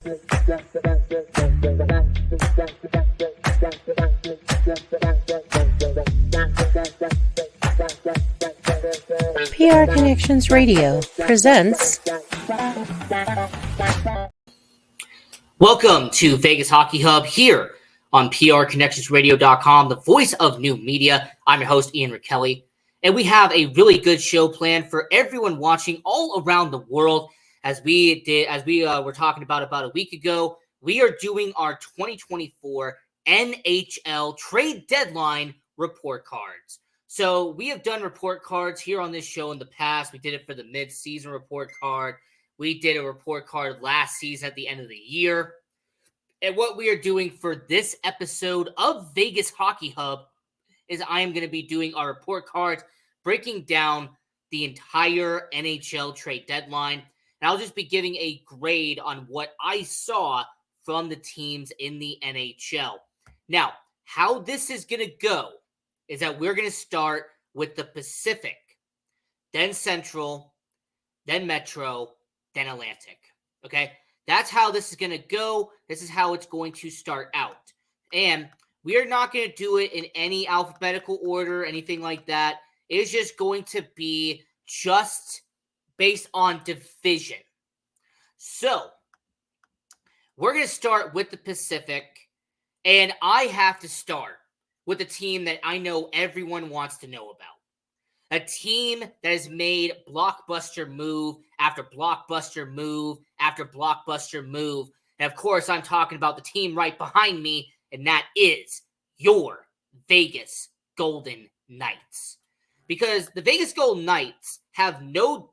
PR Connections Radio presents. Welcome to Vegas Hockey Hub here on PRConnectionsRadio.com, the voice of new media. I'm your host, Ian Rachiele, and we have a really good show planned for everyone watching all around the world. As we were talking about a week ago, we are doing our 2024 NHL Trade Deadline report cards. So we have done report cards here on this show in the past. We did it for the mid-season report card. We did a report card last season at the end of the year. And what we are doing for this episode of Vegas Hockey Hub is I am going to be doing our report cards, breaking down the entire NHL trade deadline. And I'll just be giving a grade on what I saw from the teams in the NHL. Now, how this is going to go is that we're going to start with the Pacific, then Central, then Metro, then Atlantic. Okay? That's how this is going to go. This is how it's going to start out. And we are not going to do it in any alphabetical order, anything like that. It's just going to be just based on division. So, we're going to start with the Pacific, and I have to start with a team that I know everyone wants to know about. A team that has made blockbuster move after blockbuster move after blockbuster move. And of course, I'm talking about the team right behind me, and that is your Vegas Golden Knights. Because the Vegas Golden Knights has been no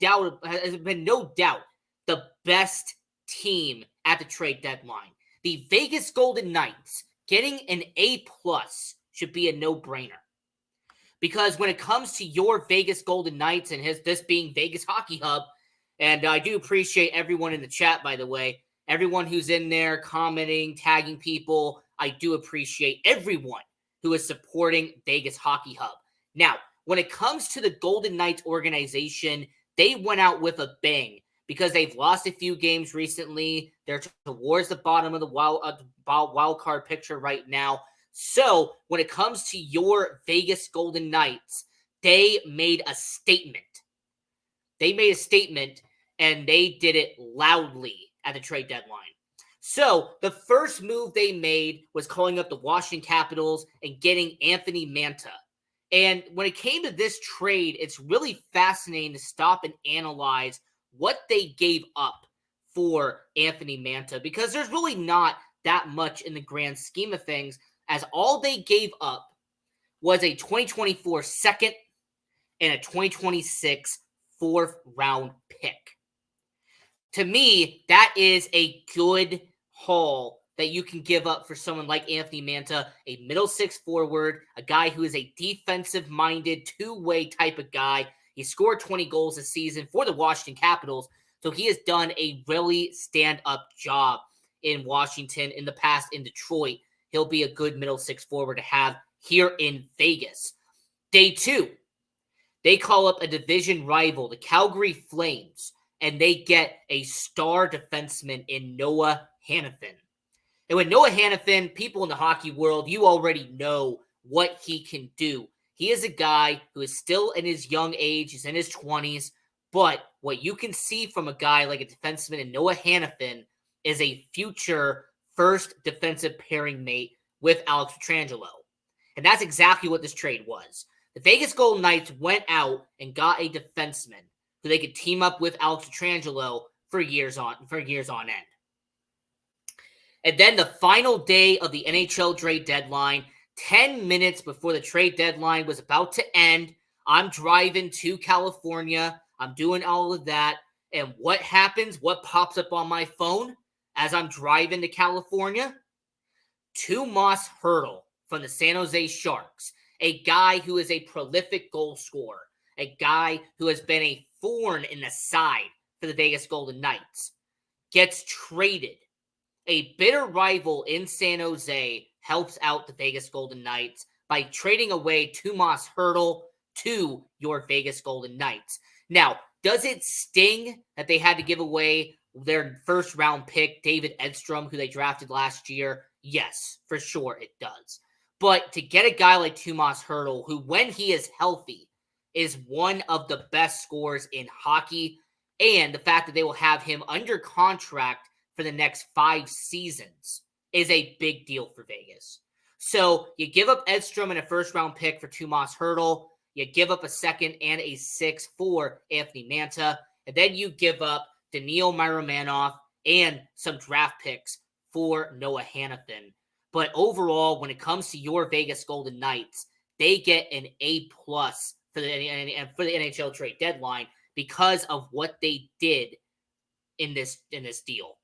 doubt the best team at the trade deadline. The Vegas Golden Knights getting an A+ should be a no-brainer. Because when it comes to your Vegas Golden Knights and this being Vegas Hockey Hub, and I do appreciate everyone in the chat, by the way, everyone who's in there commenting, tagging people, I do appreciate everyone who is supporting Vegas Hockey Hub. Now, when it comes to the Golden Knights organization, they went out with a bang because they've lost a few games recently. They're towards the bottom of the wild card picture right now. So, when it comes to your Vegas Golden Knights, they made a statement. They made a statement, and they did it loudly at the trade deadline. So, the first move they made was calling up the Washington Capitals and getting Anthony Mantha. And when it came to this trade, it's really fascinating to stop and analyze what they gave up for Anthony Mantha, because there's really not that much in the grand scheme of things, as all they gave up was a 2024 second and a 2026 fourth round pick. To me, that is a good haul that you can give up for someone like Anthony Mantha, a middle six forward, a guy who is a defensive-minded, two-way type of guy. He scored 20 goals this season for the Washington Capitals, so he has done a really stand-up job in Washington, in the past in Detroit. He'll be a good middle six forward to have here in Vegas. Day two, they call up a division rival, the Calgary Flames, and they get a star defenseman in Noah Hanifin. And with Noah Hanifin, people in the hockey world, you already know what he can do. He is a guy who is still in his young age. He's in his 20s. But what you can see from a guy like a defenseman in Noah Hanifin is a future first defensive pairing mate with Alex Pietrangelo. And that's exactly what this trade was. The Vegas Golden Knights went out and got a defenseman who they could team up with Alex Pietrangelo for years on end. And then the final day of the NHL trade deadline, 10 minutes before the trade deadline was about to end, I'm driving to California. I'm doing all of that. And what happens? What pops up on my phone as I'm driving to California? Tomas Hertl from the San Jose Sharks, a guy who is a prolific goal scorer, a guy who has been a thorn in the side for the Vegas Golden Knights, gets traded. A bitter rival in San Jose helps out the Vegas Golden Knights by trading away Tomas Hertl to your Vegas Golden Knights. Now, does it sting that they had to give away their first round pick, David Edstrom, who they drafted last year? Yes, for sure it does. But to get a guy like Tomas Hertl, who when he is healthy is one of the best scorers in hockey, and the fact that they will have him under contract for the next 5 seasons is a big deal for Vegas. So you give up Edstrom and a first-round pick for Tomas Hertl. You give up a second and a 6 for Anthony Mantha. And then you give up Daniil Miromanov and some draft picks for Noah Hanifin. But overall, when it comes to your Vegas Golden Knights, they get an A+ for the NHL Trade Deadline because of what they did in this deal.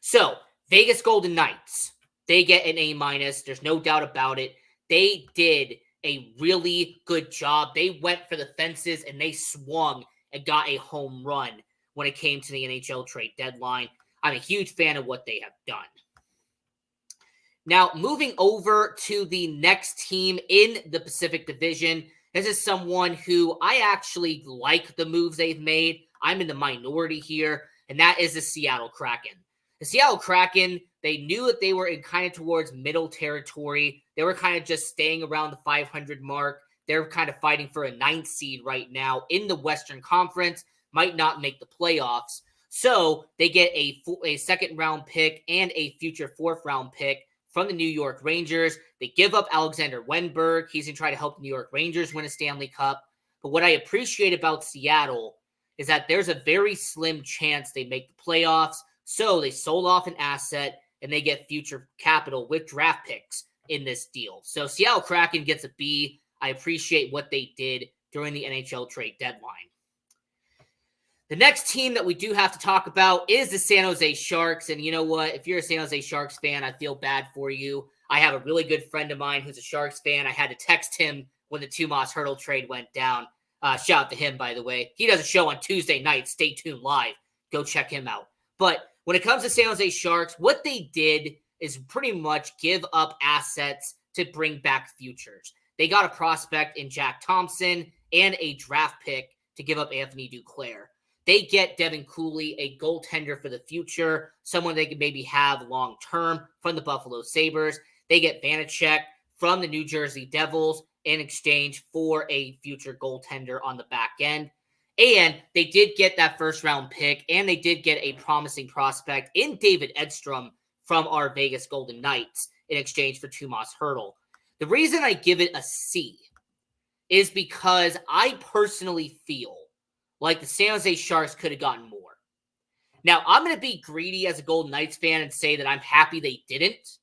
So, Vegas Golden Knights, they get an A-. There's no doubt about it. They did a really good job. They went for the fences and they swung and got a home run when it came to the NHL Trade Deadline. I'm a huge fan of what they have done. Now, moving over to the next team in the Pacific Division, this is someone who I actually like the moves they've made. I'm in the minority here, and that is the Seattle Kraken. The Seattle Kraken, they knew that they were in kind of towards middle territory. They were kind of just staying around the 500 mark. They're kind of fighting for a 9th seed right now in the Western Conference, might not make the playoffs. So they get a second-round pick and a future 4th-round pick from the New York Rangers. They give up Alexander Wenberg. He's going to try to help the New York Rangers win a Stanley Cup. But what I appreciate about Seattle is that there's a very slim chance they make the playoffs. So they sold off an asset and they get future capital with draft picks in this deal. So Seattle Kraken gets a B. I appreciate what they did during the NHL Trade Deadline. The next team that we do have to talk about is the San Jose Sharks. And you know what? If you're a San Jose Sharks fan, I feel bad for you. I have a really good friend of mine who's a Sharks fan. I had to text him when the Tomas Hertl trade went down. Shout out to him, by the way. He does a show on Tuesday night. Stay tuned live. Go check him out. But when it comes to San Jose Sharks, what they did is pretty much give up assets to bring back futures. They got a prospect in Jack Thompson and a draft pick to give up Anthony Duclair. They get Devin Cooley, a goaltender for the future, someone they could maybe have long-term from the Buffalo Sabres. They get Vanacek from the New Jersey Devils in exchange for a future goaltender on the back end. And they did get that first-round pick, and they did get a promising prospect in David Edstrom from our Vegas Golden Knights in exchange for Tomas Hertl. The reason I give it a C is because I personally feel like the San Jose Sharks could have gotten more. Now, I'm going to be greedy as a Golden Knights fan and say that I'm happy they didn't.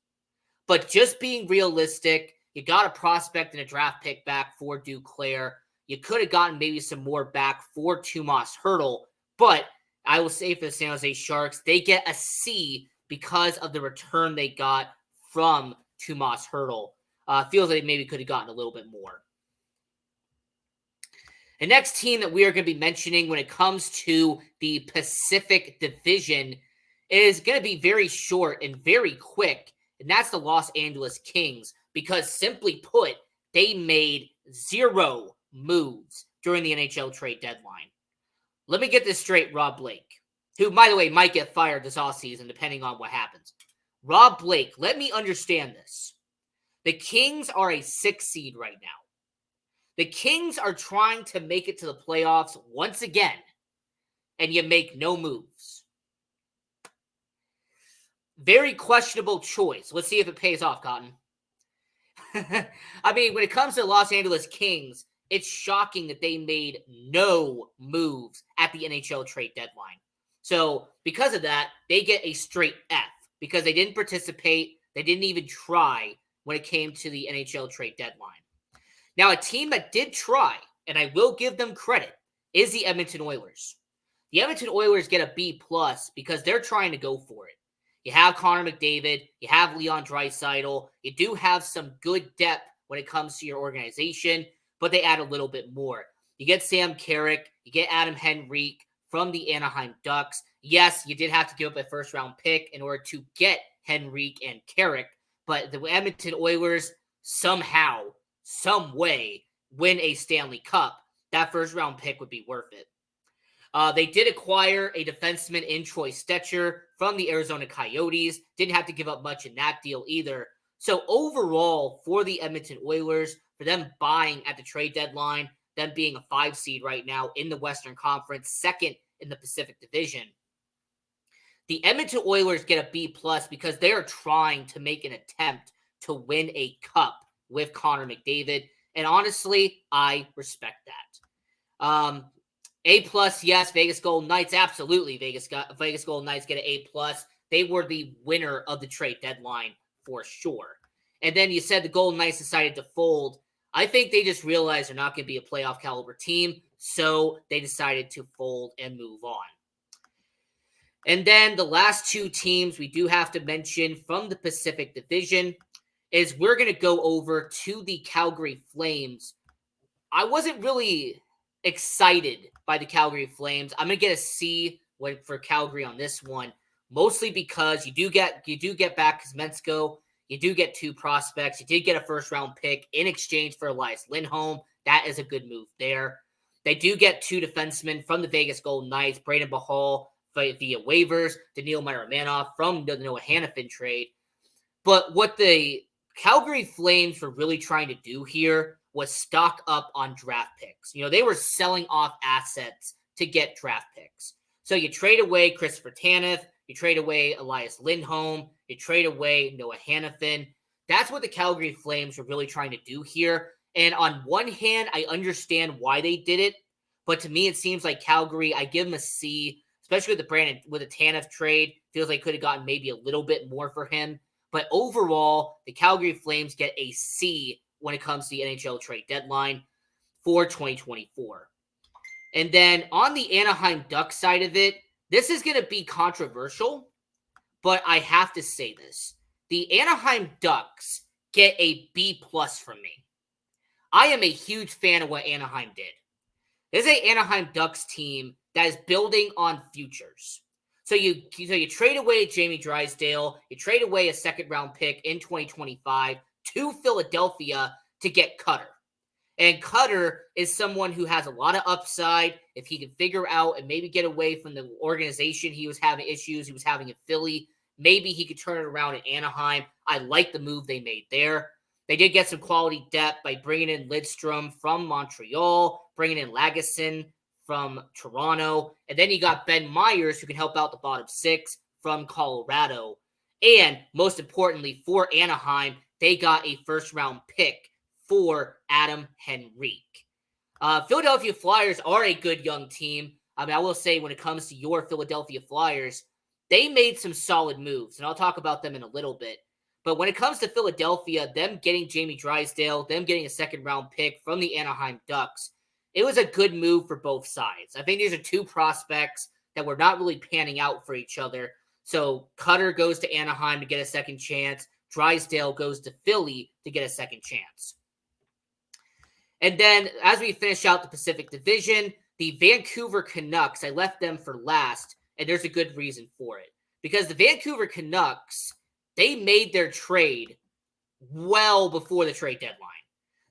But just being realistic, you got a prospect and a draft pick back for Duclair. You could have gotten maybe some more back for Tomas Hertl. But I will say for the San Jose Sharks, they get a C because of the return they got from Tomas Hertl. Feels like they maybe could have gotten a little bit more. The next team that we are going to be mentioning when it comes to the Pacific Division is going to be very short and very quick, and that's the Los Angeles Kings, because simply put, they made 0 moves during the NHL Trade Deadline. Let me get this straight, Rob Blake, who, by the way, might get fired this offseason depending on what happens. Rob Blake, let me understand this. The Kings are a 6 seed right now. The Kings are trying to make it to the playoffs once again, and you make no moves. Very questionable choice. Let's see if it pays off, Cotton. I mean, when it comes to the Los Angeles Kings, it's shocking that they made no moves at the NHL Trade Deadline. So, because of that, they get a straight F, because they didn't participate, they didn't even try when it came to the NHL Trade Deadline. Now, a team that did try, and I will give them credit, is the Edmonton Oilers. The Edmonton Oilers get a B+ because they're trying to go for it. You have Connor McDavid, you have Leon Draisaitl, you do have some good depth when it comes to your organization, but they add a little bit more. You get Sam Carrick, you get Adam Henrique from the Anaheim Ducks. Yes, you did have to give up a first-round pick in order to get Henrique and Carrick, but the Edmonton Oilers somehow, some way, win a Stanley Cup. That first-round pick would be worth it. They did acquire a defenseman in Troy Stecher from the Arizona Coyotes. Didn't have to give up much in that deal either. So overall, for the Edmonton Oilers, for them buying at the trade deadline, them being a 5 seed right now in the Western Conference, second in the Pacific Division, the Edmonton Oilers get a B+ because they are trying to make an attempt to win a cup with Connor McDavid. And honestly, I respect that. A+, yes. Vegas Golden Knights, absolutely. Vegas Golden Knights get an A+. They were the winner of the trade deadline for sure. And then you said the Golden Knights decided to fold. I think they just realized they're not going to be a playoff caliber team, so they decided to fold and move on. And then the last 2 teams we do have to mention from the Pacific Division is we're going to go over to the Calgary Flames. I wasn't really excited by the Calgary Flames. I'm going to get a C for Calgary on this one, mostly because you do get back Kuzmensko. You do get 2 prospects. You did get a first-round pick in exchange for Elias Lindholm. That is a good move there. They do get 2 defensemen from the Vegas Golden Knights, Braden Bahal via waivers, Daniil Maramanov from the Noah Hanifin trade. But what the Calgary Flames were really trying to do here was stock up on draft picks. They were selling off assets to get draft picks. So you trade away Christopher Tanev, you trade away Elias Lindholm, you trade away Noah Hanifin. That's what the Calgary Flames were really trying to do here. And on one hand, I understand why they did it, but to me, it seems like Calgary, I give them a C, especially with the Tanev trade. Feels like could have gotten maybe a little bit more for him. But overall, the Calgary Flames get a C when it comes to the NHL trade deadline for 2024. And then on the Anaheim Ducks side of it, this is going to be controversial, but I have to say this. The Anaheim Ducks get a B+ from me. I am a huge fan of what Anaheim did. This is an Anaheim Ducks team that is building on futures. So you trade away Jamie Drysdale, you trade away a second-round pick in 2025 to Philadelphia to get Cutter. And Cutter is someone who has a lot of upside. If he can figure out and maybe get away from the organization he was having issues, he was having in Philly, maybe he could turn it around in Anaheim. I like the move they made there. They did get some quality depth by bringing in Lidstrom from Montreal, bringing in Lagesson from Toronto, and then you got Ben Myers, who can help out the bottom 6 from Colorado. And most importantly, for Anaheim, they got a first-round pick for Adam Henrique. Philadelphia Flyers are a good young team. I will say when it comes to your Philadelphia Flyers, they made some solid moves, and I'll talk about them in a little bit. But when it comes to Philadelphia, them getting Jamie Drysdale, them getting a second-round pick from the Anaheim Ducks, it was a good move for both sides. I think these are 2 prospects that were not really panning out for each other. So Cutter goes to Anaheim to get a second chance. Drysdale goes to Philly to get a second chance. And then as we finish out the Pacific Division, the Vancouver Canucks, I left them for last, and there's a good reason for it. Because the Vancouver Canucks, they made their trade well before the trade deadline.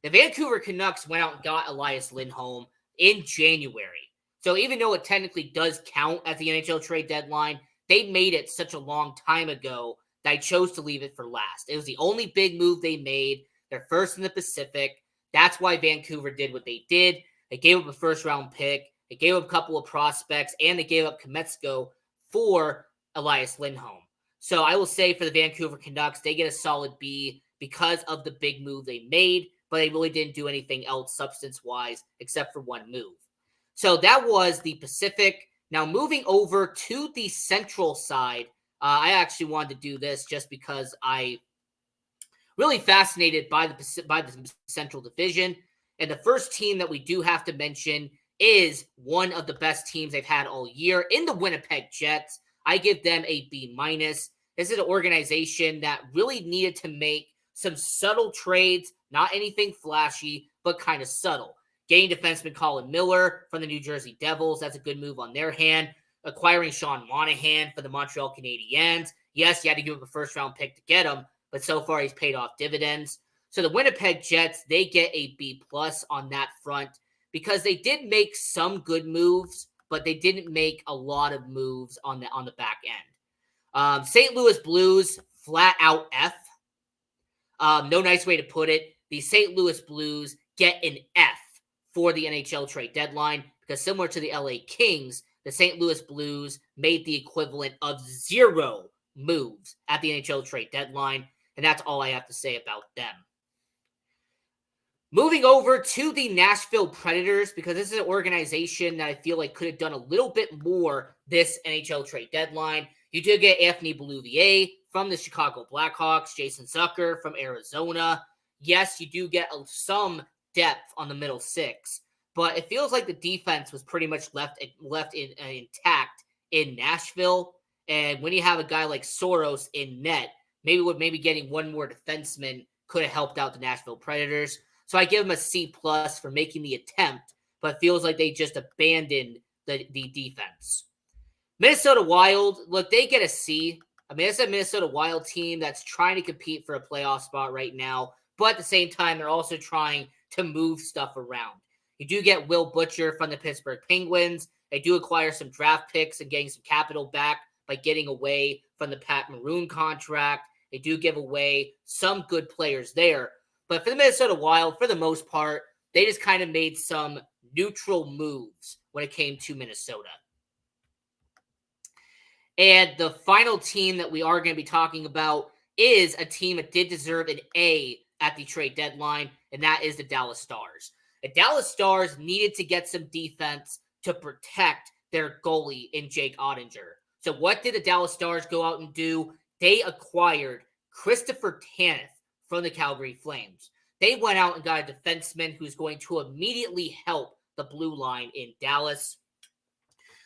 The Vancouver Canucks went out and got Elias Lindholm in January. So even though it technically does count at the NHL trade deadline, they made it such a long time ago that I chose to leave it for last. It was the only big move they made. They're first in the Pacific. That's why Vancouver did what they did. They gave up a first-round pick. They gave up a couple of prospects, and they gave up Kuzmensko for Elias Lindholm. So I will say for the Vancouver Canucks, they get a solid B because of the big move they made, but they really didn't do anything else substance-wise except for one move. So that was the Pacific. Now moving over to the Central side, I actually wanted to do this just because I really fascinated by the Central Division. And the first team that we do have to mention is one of the best teams they've had all year in the Winnipeg Jets. I give them a B-. This is an organization that really needed to make some subtle trades, not anything flashy, but kind of subtle. Getting defenseman Colin Miller from the New Jersey Devils, that's a good move on their hand. Acquiring Sean Monahan for the Montreal Canadiens. Yes, you had to give up a first-round pick to get him, but so far he's paid off dividends. So the Winnipeg Jets, they get a B+ on that front because they did make some good moves, but they didn't make a lot of moves on the back end. St. Louis Blues, flat out F. No nice way to put it. The St. Louis Blues get an F for the NHL trade deadline because similar to the LA Kings, the St. Louis Blues made the equivalent of 0 moves at the NHL trade deadline, and that's all I have to say about them. Moving over to the Nashville Predators, because this is an organization that I feel like could have done a little bit more this NHL trade deadline. You did get Anthony Beauvillier from the Chicago Blackhawks, Jason Zucker from Arizona. Yes, you do get some depth on the middle six, but it feels like the defense was pretty much left intact in Nashville. And when you have a guy like Soros in net, maybe getting one more defenseman could have helped out the Nashville Predators. So I give them a C+ for making the attempt, but it feels like they just abandoned the defense. Minnesota Wild, look, they get a C. I mean, it's a Minnesota Wild team that's trying to compete for a playoff spot right now, but at the same time, they're also trying to move stuff around. You do get Will Butcher from the Pittsburgh Penguins. They do acquire some draft picks and getting some capital back by getting away from the Pat Maroon contract. They do give away some good players there. But for the Minnesota Wild, for the most part, they just kind of made some neutral moves when it came to Minnesota. And the final team that we are going to be talking about is a team that did deserve an A at the trade deadline, and that is the Dallas Stars. The Dallas Stars needed to get some defense to protect their goalie in Jake Ottinger. So what did the Dallas Stars go out and do? They acquired Christopher Tanev from the Calgary Flames. They went out and got a defenseman who's going to immediately help the blue line in Dallas.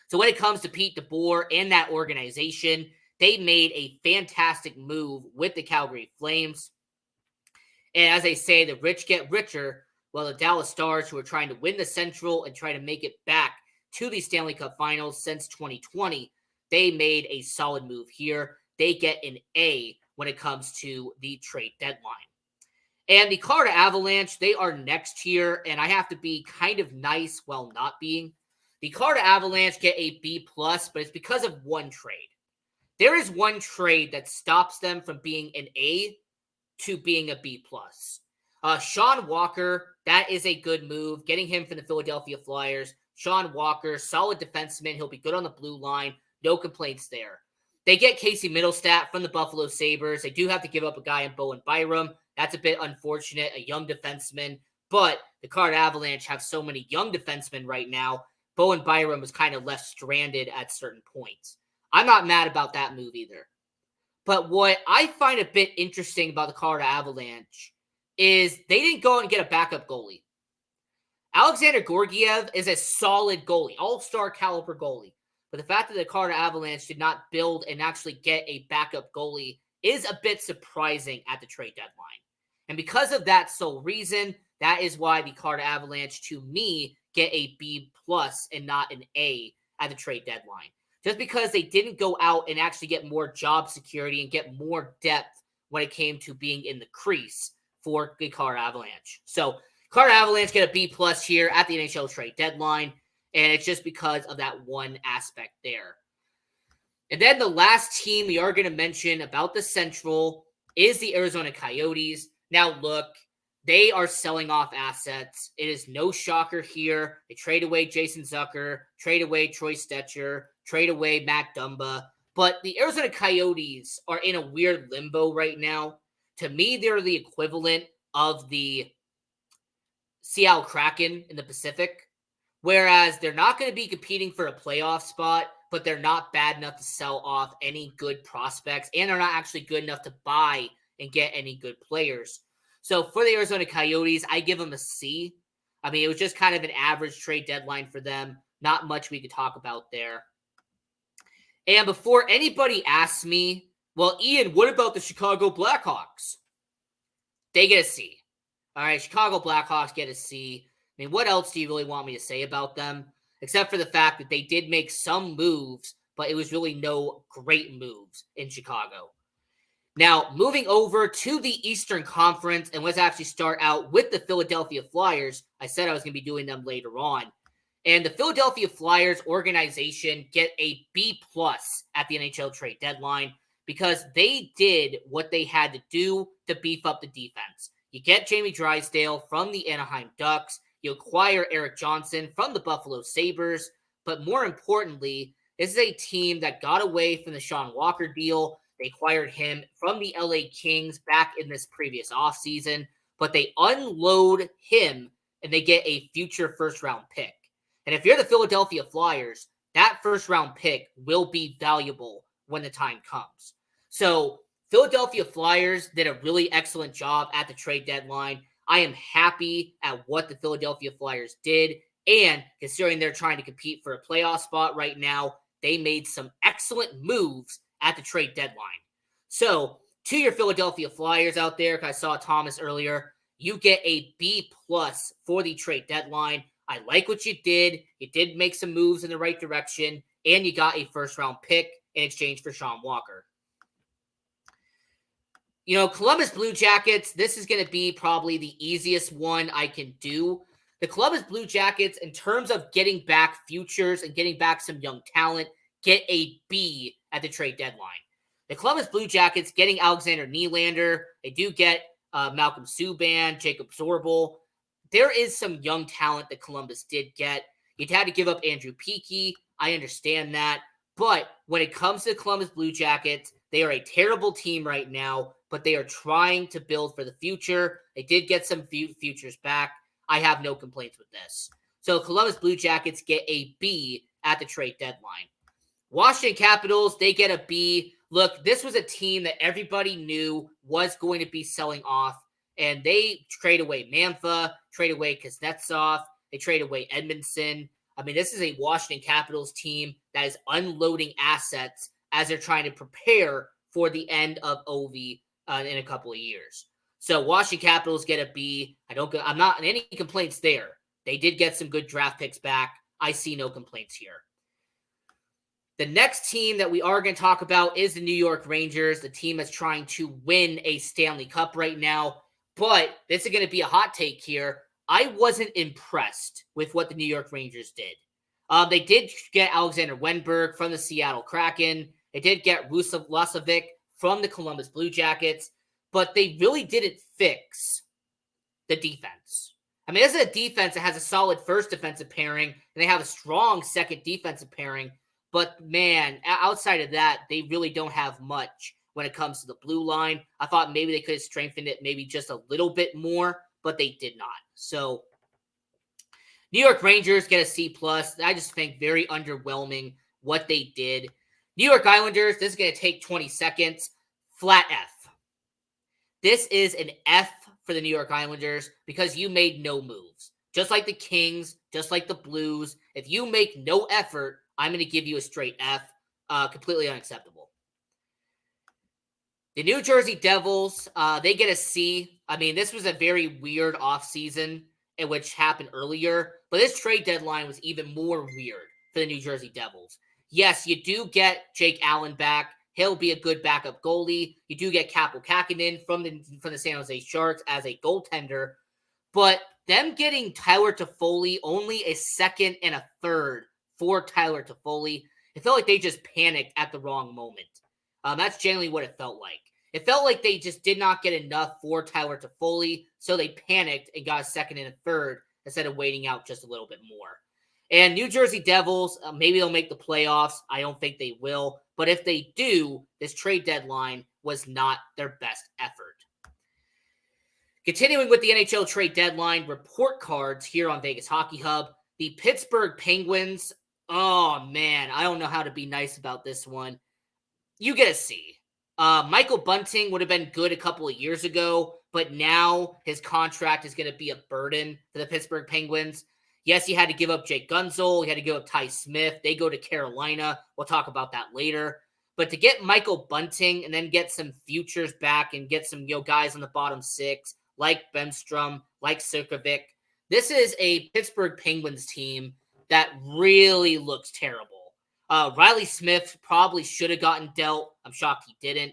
So when it comes to Pete DeBoer and that organization, they made a fantastic move with the Calgary Flames. And as they say, the rich get richer. Well, the Dallas Stars, who are trying to win the Central and try to make it back to the Stanley Cup Finals since 2020, they made a solid move here. They get an A when it comes to the trade deadline. And the Colorado Avalanche, they are next here, and I have to be kind of nice while not being. The Colorado Avalanche get a B+, but it's because of one trade. There is one trade that stops them from being an A to being a B+. Sean Walker, that is a good move. Getting him from the Philadelphia Flyers. Sean Walker, solid defenseman. He'll be good on the blue line. No complaints there. They get Casey Middlestat from the Buffalo Sabres. They do have to give up a guy in Bowen Byram. That's a bit unfortunate, a young defenseman. But the Colorado Avalanche have so many young defensemen right now. Bowen Byram was kind of left stranded at certain points. I'm not mad about that move either. But what I find a bit interesting about the Colorado Avalanche is they didn't go out and get a backup goalie. Alexander Georgiev is a solid goalie, all-star caliber goalie. But the fact that the Colorado Avalanche did not build and actually get a backup goalie is a bit surprising at the trade deadline. And because of that sole reason, that is why the Colorado Avalanche, to me, get a B+ and not an A at the trade deadline. Just because they didn't go out and actually get more job security and get more depth when it came to being in the crease for the Colorado Avalanche. So Colorado Avalanche get a B+ here at the NHL trade deadline, and it's just because of that one aspect there. And then the last team we are going to mention about the Central is the Arizona Coyotes. Now, look, they are selling off assets. It is no shocker here. They trade away Jason Zucker, trade away Troy Stecher, trade away Matt Dumba. But the Arizona Coyotes are in a weird limbo right now. To me, they're the equivalent of the Seattle Kraken in the Pacific, whereas they're not going to be competing for a playoff spot, but they're not bad enough to sell off any good prospects, and they're not actually good enough to buy and get any good players. So for the Arizona Coyotes, I give them a C. I mean, it was just kind of an average trade deadline for them. Not much we could talk about there. And before anybody asks me, well, Ian, what about the Chicago Blackhawks? They get a C. All right, Chicago Blackhawks get a C. I mean, what else do you really want me to say about them? Except for the fact that they did make some moves, but it was really no great moves in Chicago. Now, moving over to the Eastern Conference, and let's actually start out with the Philadelphia Flyers. I said I was going to be doing them later on. And the Philadelphia Flyers organization get a B+ at the NHL trade deadline because they did what they had to do to beef up the defense. You get Jamie Drysdale from the Anaheim Ducks. You acquire Eric Johnson from the Buffalo Sabres. But more importantly, this is a team that got away from the Sean Walker deal. They acquired him from the LA Kings back in this previous offseason. But they unload him and they get a future first-round pick. And if you're the Philadelphia Flyers, that first-round pick will be valuable when the time comes. So Philadelphia Flyers did a really excellent job at the trade deadline. I am happy at what the Philadelphia Flyers did. And considering they're trying to compete for a playoff spot right now, they made some excellent moves at the trade deadline. So to your Philadelphia Flyers out there, because I saw Thomas earlier, you get a B+ for the trade deadline. I like what you did. You did make some moves in the right direction, and you got a first-round pick in exchange for Sean Walker. Columbus Blue Jackets, this is going to be probably the easiest one I can do. The Columbus Blue Jackets, in terms of getting back futures and getting back some young talent, get a B at the trade deadline. The Columbus Blue Jackets getting Alexander Nylander. They do get Malcolm Subban, Jacob Zorba. There is some young talent that Columbus did get. You'd had to give up Andrew Peeke. I understand that. But when it comes to the Columbus Blue Jackets, they are a terrible team right now, but they are trying to build for the future. They did get some futures back. I have no complaints with this. So Columbus Blue Jackets get a B at the trade deadline. Washington Capitals, they get a B. Look, this was a team that everybody knew was going to be selling off. And they trade away Mantha, trade away Kuznetsov, they trade away Edmondson. I mean, this is a Washington Capitals team that is unloading assets as they're trying to prepare for the end of Ovi in a couple of years. So Washington Capitals get a B. I'm not in any complaints there. They did get some good draft picks back. I see no complaints here. The next team that we are going to talk about is the New York Rangers, the team that's trying to win a Stanley Cup right now. But this is going to be a hot take here. I wasn't impressed with what the New York Rangers did. They did get Alexander Wenberg from the Seattle Kraken. They did get Ruslav Lasovic from the Columbus Blue Jackets. But they really didn't fix the defense. I mean, this is a defense that has a solid first defensive pairing, and they have a strong second defensive pairing. But, man, outside of that, they really don't have much when it comes to the blue line. I thought maybe they could have strengthened it maybe just a little bit more, but they did not. So, New York Rangers get a C+. I just think very underwhelming what they did. New York Islanders, this is going to take 20 seconds. Flat F. This is an F for the New York Islanders because you made no moves. Just like the Kings, just like the Blues. If you make no effort, I'm going to give you a straight F. Completely unacceptable. The New Jersey Devils, they get a C. I mean, this was a very weird offseason, which happened earlier. But this trade deadline was even more weird for the New Jersey Devils. Yes, you do get Jake Allen back. He'll be a good backup goalie. You do get Kaapo Kähkönen from the San Jose Sharks as a goaltender. But them getting Tyler Toffoli, only a second and a third for Tyler Toffoli, it felt like they just panicked at the wrong moment. That's generally what it felt like. It felt like they just did not get enough for Tyler Toffoli, so they panicked and got a second and a third instead of waiting out just a little bit more. And New Jersey Devils, maybe they'll make the playoffs. I don't think they will. But if they do, this trade deadline was not their best effort. Continuing with the NHL Trade Deadline report cards here on Vegas Hockey Hub, the Pittsburgh Penguins, oh man, I don't know how to be nice about this one. You get a C. Michael Bunting would have been good a couple of years ago, but now his contract is going to be a burden for the Pittsburgh Penguins. Yes, you had to give up Jake Gunzel. You had to give up Ty Smith. They go to Carolina. We'll talk about that later. But to get Michael Bunting and then get some futures back and get some guys on the bottom six, like Bemstrom, like Sirkovic, this is a Pittsburgh Penguins team that really looks terrible. Riley Smith probably should have gotten dealt. I'm shocked he didn't.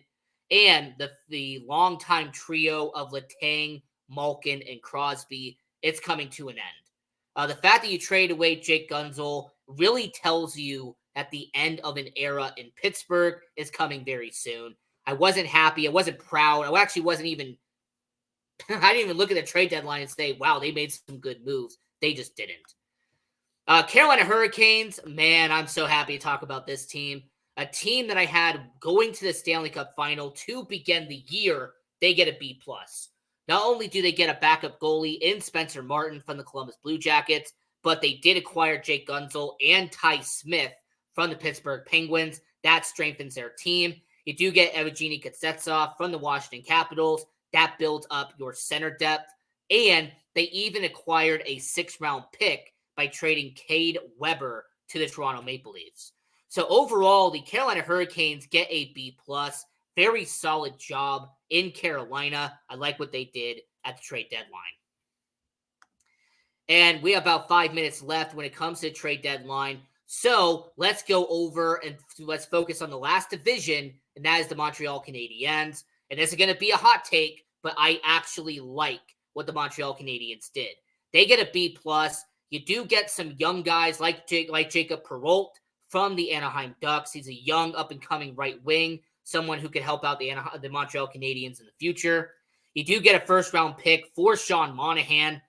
And the longtime trio of Letang, Malkin, and Crosby, it's coming to an end. The fact that you traded away Jake Gunzel really tells you that the end of an era in Pittsburgh is coming very soon. I wasn't happy. I wasn't proud. I actually wasn't even I didn't even look at the trade deadline and say, wow, they made some good moves. They just didn't. Carolina Hurricanes, man, I'm so happy to talk about this team. A team that I had going to the Stanley Cup final to begin the year, they get a B+. Not only do they get a backup goalie in Spencer Martin from the Columbus Blue Jackets, but they did acquire Jake Gunzel and Ty Smith from the Pittsburgh Penguins. That strengthens their team. You do get Evgeny Kuznetsov from the Washington Capitals. That builds up your center depth. And they even acquired a 6th-round pick by trading Cade Weber to the Toronto Maple Leafs. So overall, the Carolina Hurricanes get a B+. Very solid job in Carolina. I like what they did at the trade deadline. And we have about 5 minutes left when it comes to the trade deadline. So let's go over and let's focus on the last division, and that is the Montreal Canadiens. And this is going to be a hot take, but I actually like what the Montreal Canadiens did. They get a B+. You do get some young guys like Jacob Perreault from the Anaheim Ducks. He's a young, up-and-coming right wing, someone who could help out the Montreal Canadiens in the future. You do get a first-round pick for Sean Monahan.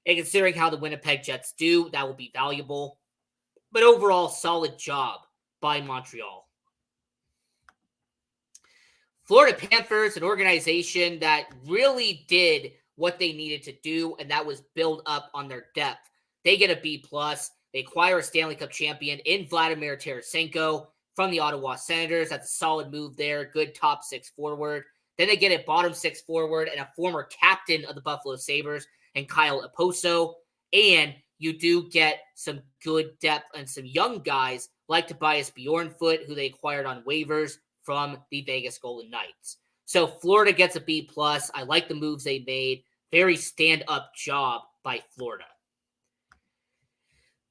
And considering how the Winnipeg Jets do, that will be valuable. But overall, solid job by Montreal. Florida Panthers, an organization that really did what they needed to do, and that was build up on their depth. They get a B+. They acquire a Stanley Cup champion in Vladimir Tarasenko from the Ottawa Senators. That's a solid move there. Good top 6 forward. Then they get a bottom 6 forward and a former captain of the Buffalo Sabres and Kyle Okposo. And you do get some good depth and some young guys like Tobias Bjornfot, who they acquired on waivers from the Vegas Golden Knights. So Florida gets a B+. I like the moves they made. Very stand-up job by Florida.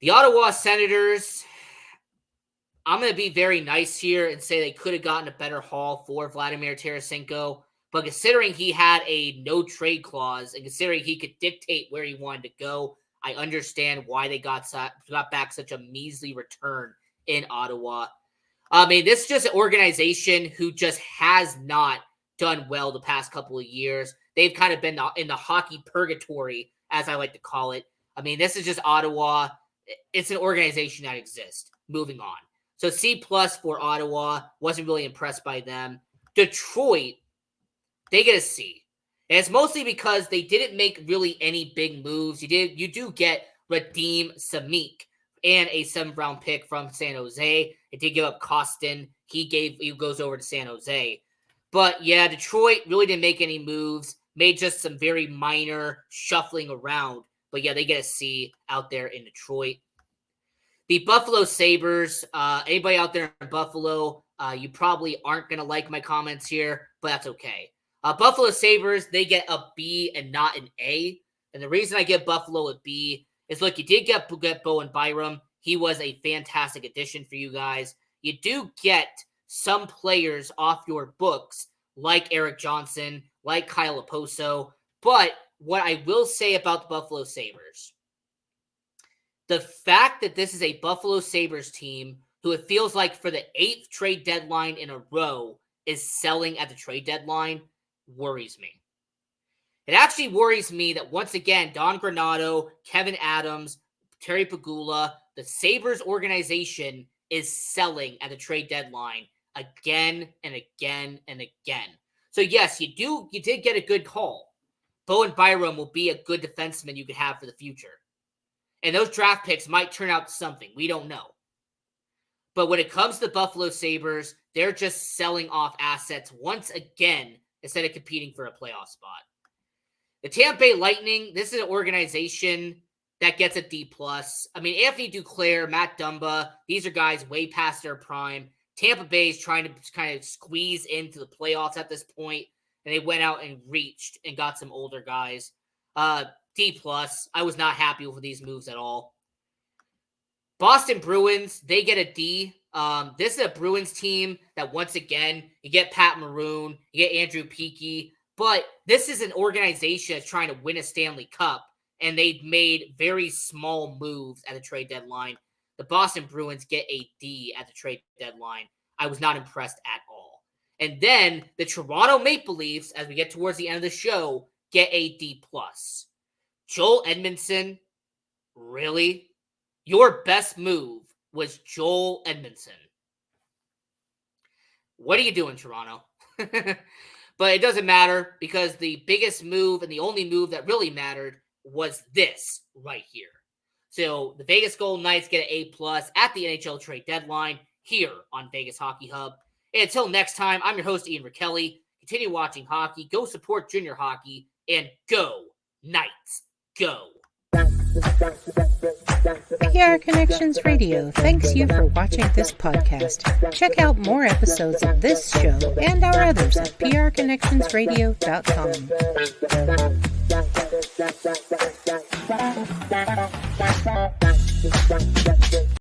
The Ottawa Senators, I'm going to be very nice here and say they could have gotten a better haul for Vladimir Tarasenko. But considering he had a no-trade clause and considering he could dictate where he wanted to go, I understand why they got back such a measly return in Ottawa. I mean, this is just an organization who just has not done well the past couple of years. They've kind of been in the hockey purgatory, as I like to call it. I mean, this is just Ottawa. It's an organization that exists. Moving on. So C+ for Ottawa. Wasn't really impressed by them. Detroit, they get a C. And it's mostly because they didn't make really any big moves. You do get Radim Samik and a 7th-round pick from San Jose. It did give up Kostin. He goes over to San Jose. But yeah, Detroit really didn't make any moves. Made just some very minor shuffling around. But yeah, they get a C out there in Detroit. The Buffalo Sabres, anybody out there in Buffalo, you probably aren't going to like my comments here, but that's okay. Buffalo Sabres, they get a B and not an A. And the reason I give Buffalo a B is, look, you did get Bowen Byram. He was a fantastic addition for you guys. You do get some players off your books, like Eric Johnson, like Kyle Okposo. But what I will say about the Buffalo Sabres, the fact that this is a Buffalo Sabres team who it feels like for the 8th trade deadline in a row is selling at the trade deadline worries me. It actually worries me that once again, Don Granato, Kevin Adams, Terry Pegula, the Sabres organization is selling at the trade deadline again and again and again. So yes, you did get a good call. Bowen Byram will be a good defenseman you could have for the future. And those draft picks might turn out to something. We don't know. But when it comes to the Buffalo Sabres, they're just selling off assets once again instead of competing for a playoff spot. The Tampa Bay Lightning, this is an organization that gets a D+. I mean, Anthony Duclair, Matt Dumba, these are guys way past their prime. Tampa Bay is trying to kind of squeeze into the playoffs at this point, and they went out and reached and got some older guys. D+. I was not happy with these moves at all. Boston Bruins, they get a D. This is a Bruins team that, once again, you get Pat Maroon, you get Andrew Peeke, but this is an organization that's trying to win a Stanley Cup, and they made very small moves at the trade deadline. The Boston Bruins get a D at the trade deadline. I was not impressed at all. And then the Toronto Maple Leafs, as we get towards the end of the show, get a D+. Joel Edmondson, really? Your best move was Joel Edmondson. What are you doing, Toronto? But it doesn't matter because the biggest move and the only move that really mattered was this right here. So the Vegas Golden Knights get an A+ at the NHL Trade Deadline here on Vegas Hockey Hub. And until next time, I'm your host, Ian Rachiele. Continue watching hockey, go support junior hockey, and go Knights, go! PR Connections Radio thanks you for watching this podcast. Check out more episodes of this show and our others at prconnectionsradio.com.